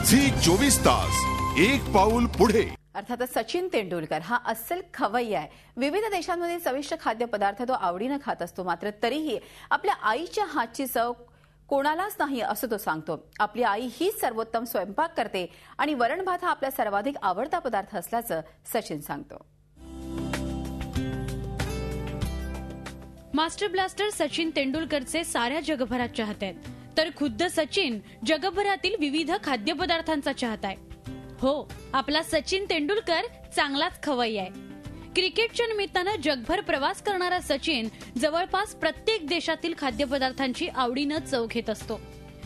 Zee 24 तास एक पाऊल पुढे। अर्थातच सचिन तेंडुलकर हा अस्सल खवय्या आहे। विविध देशांमध्ये चविष्ट खाद्यपदार्थ तो आवडीने खात असतो, मात्र तरीही आपल्या आईच्या हातची चव कोणालाच नाही असं तो सांगतो। आपली आई हीच सर्वोत्तम स्वयंपाक करते आणि वरण भात हा आपला सर्वाधिक आवडता पदार्थ असल्याचं सचिन सांगतो। मास्टर ब्लास्टर सचिन तेंडुलकरचे साऱ्या जगभरात चाहते आहेत, तर खुद्द सचिन जगभरातील विविध खाद्यपदार्थांचा चाहता आहे। हो, आपला सचिन तेंडुलकर चांगलाच खवय्या आहे। क्रिकेटच्या निमित्तानं जगभर प्रवास करणारा सचिन जवळपास प्रत्येक देशातील खाद्यपदार्थांची आवडीनं चव घेत असतो।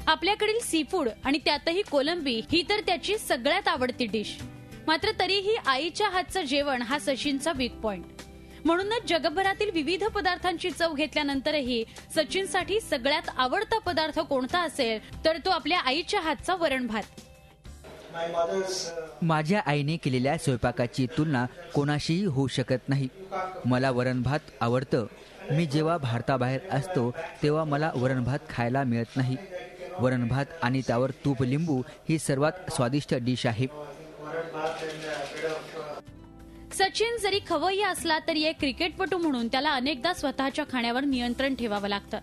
आपल्याकडील सी फूड आणि त्यातही कोलंबी ही तर त्याची सगळ्यात आवडती डिश, मात्र तरीही आईच्या हातचं जेवण हा सचिनचा वीक पॉइंट। म्हणूनच जगभरातील विविध पदार्थांची चव घेतल्यानंतरही सचिनसाठी सगळ्यात आवडता पदार्थ कोणता असेल तर तो आपल्या आईच्या हातचा वरण भात। माझ्या आईने केलेल्या स्वयंपाकाची तुलना कोणाशीही होऊ शकत नाही। मला वरण भात आवडतं। मी जेव्हा भारताबाहेर असतो तेव्हा मला वरण भात खायला मिळत नाही। वरण भात आणि त्यावर तूप लिंबू ही सर्वात स्वादिष्ट डिश आहे। सचिन जरी खवय्या असला तरी एक क्रिकेटपटू म्हणून त्याला अनेकदा स्वतःच्या खाण्यावर नियंत्रण ठेवावं लागतं।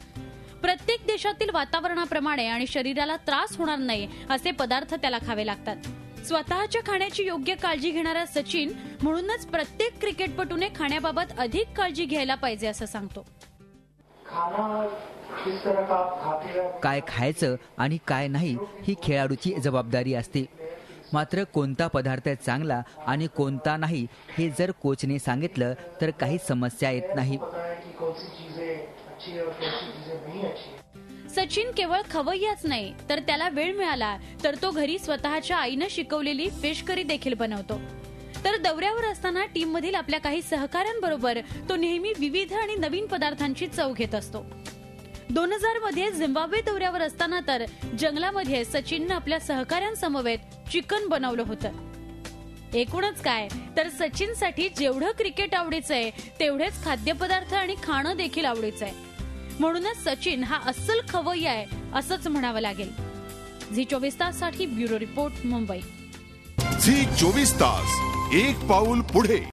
प्रत्येक देशातील वातावरणाप्रमाणे आणि शरीराला त्रास होणार नाही असे पदार्थ त्याला खावे लागतात। स्वतःच्या खाण्याची योग्य काळजी घेणारा सचिन म्हणूनच प्रत्येक क्रिकेटपटूने खाण्याबाबत अधिक काळजी घ्यायला पाहिजे असं सांगतो। काय खायचं आणि काय नाही ही खेळाडूची जबाबदारी असते, मात्र कोणता पदार्थ चांगला आणि कोणता नाही हे जर कोचने सांगितलं तर काही समस्या येत नाही। सचिन केवळ खवय्याच नाही तर त्याला वेळ मिळाला तर तो घरी स्वतःच्या आईनं शिकवलेली फिश करी देखील बनवतो। तर दौऱ्यावर असताना टीम मधील आपल्या काही सहकाऱ्यांबरोबर तो नेहमी विविध आणि नवीन पदार्थांची चव घेत असतो। 2000 मध्ये झिम्बाब्वे दौऱ्यावर असताना तर जंगलामध्ये सचिननं आपल्या सहकाऱ्यांसमवेत चिकन बनवलं होतं। एकूणच काय तर सचिनसाठी जेवढं क्रिकेट आवडीचं आहे तेवढेच खाद्यपदार्थ आणि खाणं देखील आवडीचं आहे। म्हणूनच सचिन हा अस्सल खवय्या आहे असंच म्हणावं लागेल। झी 24 ताससाठी ब्युरो रिपोर्ट, मुंबई। झी 24 तास एक पाऊल पुढे।